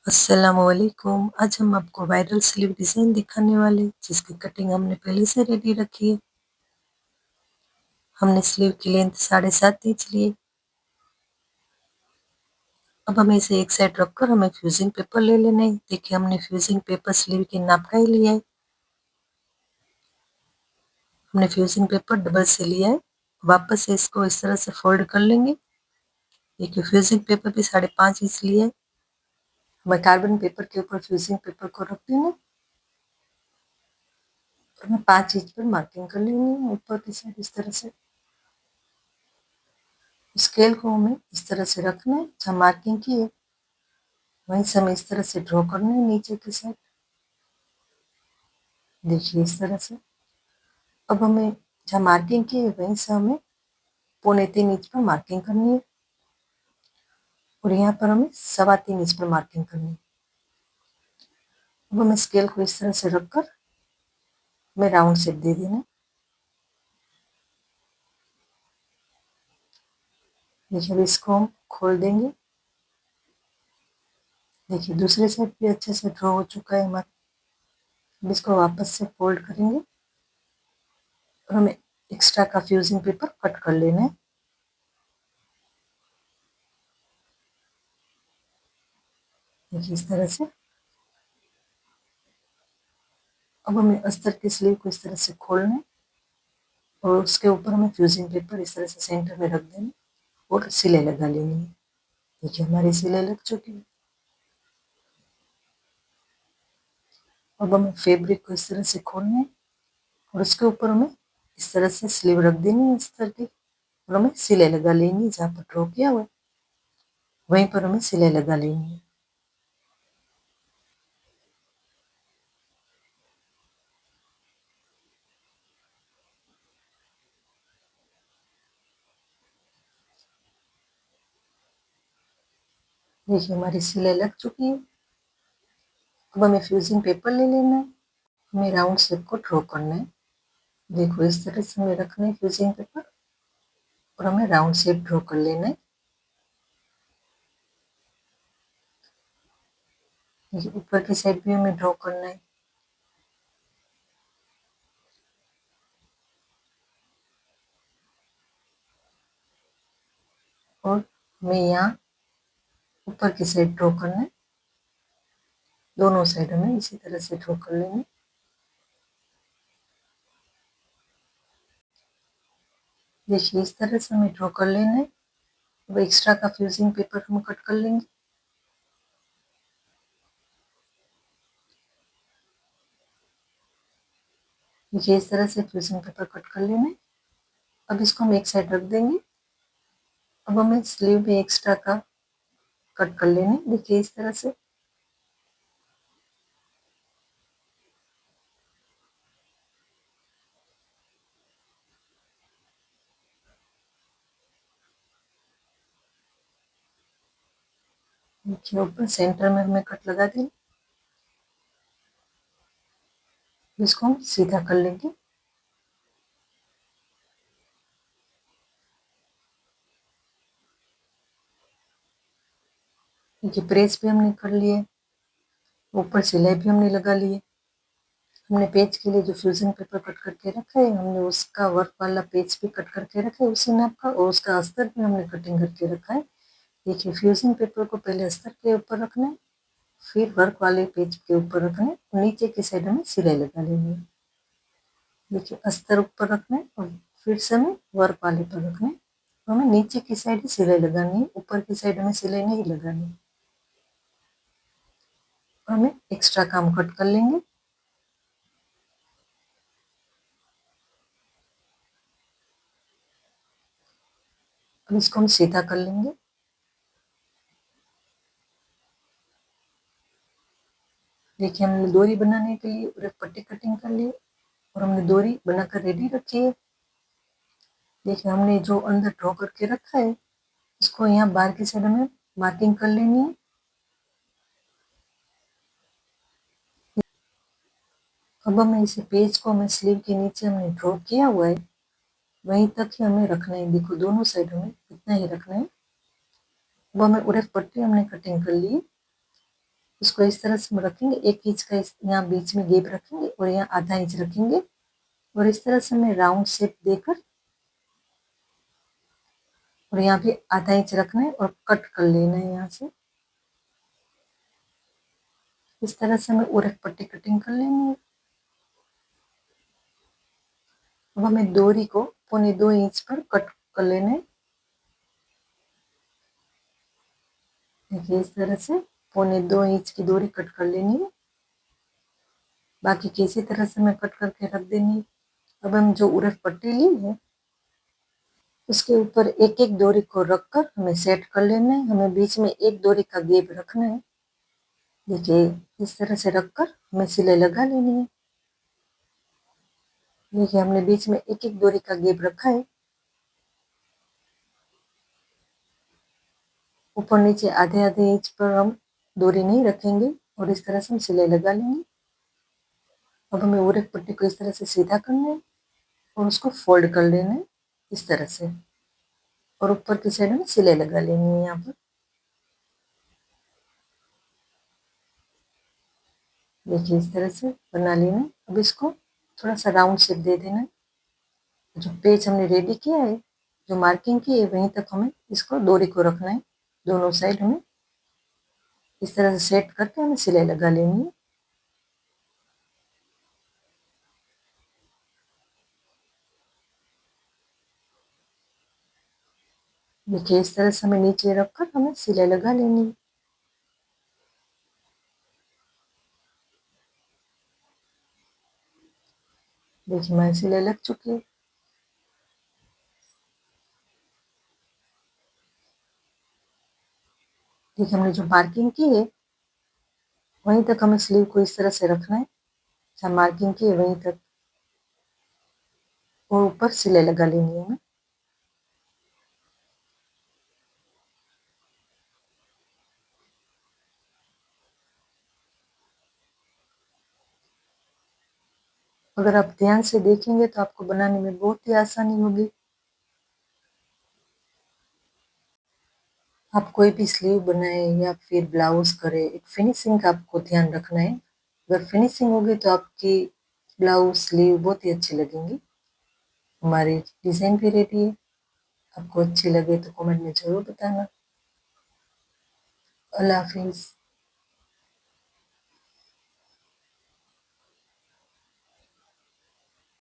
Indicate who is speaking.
Speaker 1: अस्सलामुअलैकुम। आज हम आपको वायरल स्लीव डिज़ाइन दिखाने वाले हैं, जिसकी कटिंग हमने पहले से रेडी रखी है। हमने स्लीव की लेंथ 7.5 इंच ली है। अब हमें इसे एक साइड रखकर हमें फ्यूजिंग पेपर ले लेना है। देखिए, हमने फ्यूजिंग पेपर स्लीव की नाप का ही लिया है। हमने फ्यूजिंग पेपर डबल से लिया है। वापस से इसको इस तरह से फोल्ड कर लेंगे। देखिए, फ्यूजिंग पेपर भी 5.5 इंच लिया है। हमें कार्बन पेपर के ऊपर फ्यूजिंग पेपर को रख देना और हमें 5 इंच पर मार्किंग कर लेनी है ऊपर की साइड इस तरह से। स्केल को हमें इस तरह से रखना है, जहाँ मार्किंग की है वहीं से हमें इस तरह से ड्रॉ करना है नीचे की साइड। देखिए, इस तरह से। अब हमें जहाँ मार्किंग की है वहीं से हमें 2.25 इंच पर मार्किंग करनी है और यहाँ पर हमें 3.25 इंच पर मार्किंग करनी है। अब हमें स्केल को इस तरह से रखकर हमें राउंड शेप दे देना है। देखिए, अब इसको हम खोल देंगे। देखिए, दूसरी साइड भी अच्छे से ड्रॉ हो चुका है हमारा। अब इसको वापस से फोल्ड करेंगे और हमें एक्स्ट्रा का फ्यूजिंग पेपर कट कर लेना है। देखिए, इस तरह से। अब हमें अस्तर की स्लीव को इस तरह से खोलना है और उसके ऊपर हमें फ्यूजिंग पेपर इस तरह से सेंटर में रख देना और सिलाई लगा लेनी है। देखिए, हमारी सिलाई लग चुकी है। अब हमें फैब्रिक को इस तरह से खोलना है और उसके ऊपर हमें इस तरह से स्लीव रख देनी है इस तरह की और हमें सिलाई लगा लेनी है। जहाँ पर ड्रॉ किया हुआ है वहीं पर हमें सिलाई लगा लेनी है। देखिए, हमारी सिलाई लग चुकी है। अब हमें फ्यूजिंग पेपर ले लेना है। हमें राउंड शेप को ड्रॉ करना है। देखो, इस तरह से हमें रखना है फ्यूजिंग पेपर और हमें राउंड शेप ड्रॉ कर लेना है। देखिए, ऊपर की साइड भी हमें ड्रॉ करना है। और हमें यहाँ ऊपर की साइड ड्रॉ करना है। दोनों साइड हमें इसी तरह से ड्रॉ कर लेना है। देखिए, इस तरह से हमें ड्रॉ कर लेना है। अब एक्स्ट्रा का फ्यूजिंग पेपर हम कट कर लेंगे। देखिए, इस तरह से फ्यूजिंग पेपर कट कर लेना है। अब इसको हम एक साइड रख देंगे। अब हमें स्लीव में एक्स्ट्रा का कट कर लेना है। देखिए, इस तरह से। देखिए, ऊपर सेंटर में हमें कट लगा देना। इसको हम सीधा कर लेंगे। देखिए, प्रेस भी हमने कर लिए, ऊपर सिलाई भी हमने लगा ली है। हमने पेज के लिए जो फ्यूजिंग पेपर कट करके रखा है, हमने उसका वर्क वाला पेज भी कट करके रखा है उसी नाप का और उसका अस्तर भी हमने कटिंग करके रखा है। देखिए, फ्यूजिंग पेपर को पहले अस्तर के ऊपर रखना है, फिर वर्क वाले पेज के ऊपर रखना है, नीचे की साइड हमें सिलाई लगा लेनी है। देखिए, अस्तर ऊपर रखना है और फिर से हमें वर्क वाले पर रखना है। तो हमें नीचे की साइड ही सिलाई लगानी है, ऊपर की साइड हमें सिलाई नहीं लगानी। और हमें एक्स्ट्रा काम कट कर लेंगे। अब इसको हम सीधा कर लेंगे। देखिए, हमने डोरी बनाने के लिए और एक पट्टी कटिंग कर ली और हमने डोरी बनाकर रेडी रखी है। देखिए, हमने जो अंदर ड्रॉ करके रखा है इसको यहाँ बाहर की साइड हमें मार्किंग कर लेनी है। अब हमें इसे पेज को हमें स्लीव के नीचे हमने ड्रॉ किया हुआ है वहीं तक ही हमें रखना है। देखो, दोनों साइड हमें इतना ही रखना है। अब हमें उड़े पट्टी हमने कटिंग कर ली है। उसको इस तरह से हम रखेंगे, 1 इंच का यहाँ बीच में गैप रखेंगे और यहाँ आधा इंच रखेंगे और इस तरह से हमें राउंड शेप देकर और यहाँ भी आधा इंच रखना है और कट कर लेना है यहाँ से। इस तरह से हमें और एक पट्टी कटिंग कर लेनी है। अब हमें डोरी को 1.25 इंच पर कट कर लेना है। देखिए इस तरह से 1.25 इंच की डोरी कट कर लेनी है। बाकी की इसी तरह से हमें कट करके रख देनी है। अब हम जो उरफ पट्टी ली है उसके ऊपर एक एक डोरी को रखकर हमें सेट कर लेना है। हमें बीच में एक डोरी का गैप रखना है। देखिए इस तरह से रखकर हमें सिलाई लगा लेनी है। देखिए हमने बीच में एक एक डोरी का गैप रखा है। ऊपर नीचे आधे आधे इंच पर हम डोरी नहीं रखेंगे और इस तरह से हम सिलाई लगा लेंगे। अब हमें और एक पट्टी को इस तरह से सीधा करना है और उसको फोल्ड कर लेना है इस तरह से और ऊपर की साइड में सिलाई लगा लेनी है। यहाँ पर देखिए इस तरह से बना लेना है। अब इसको थोड़ा सा राउंड शेप दे देना है। जो पेज हमने रेडी किया है, जो मार्किंग की है, वहीं तक हमें इसको डोरी को रखना है। दोनों साइड हमें इस तरह से सेट करके हमें सिलाई लगा लेनी है। देखिए इस तरह से हमें नीचे रखकर हमें सिलाई लगा लेनी है। देखिए हमारी सिलाई लग चुकी है। देखिए हमने जो मार्किंग की है वहीं तक हमें स्लीव को इस तरह से रखना है। जहाँ मार्किंग की है वहीं तक और ऊपर सिलाई लगा लेनी है हमें। अगर आप ध्यान से देखेंगे तो आपको बनाने में बहुत ही आसानी होगी। आप कोई भी स्लीव बनाए या फिर ब्लाउज करे, एक फिनिशिंग का आपको ध्यान रखना है। अगर फिनिशिंग होगी तो आपकी ब्लाउज स्लीव बहुत ही अच्छी लगेंगी। हमारी डिज़ाइन भी रेडी है। आपको अच्छी लगे तो कमेंट में ज़रूर बताना। अल्लाह हाफिज़।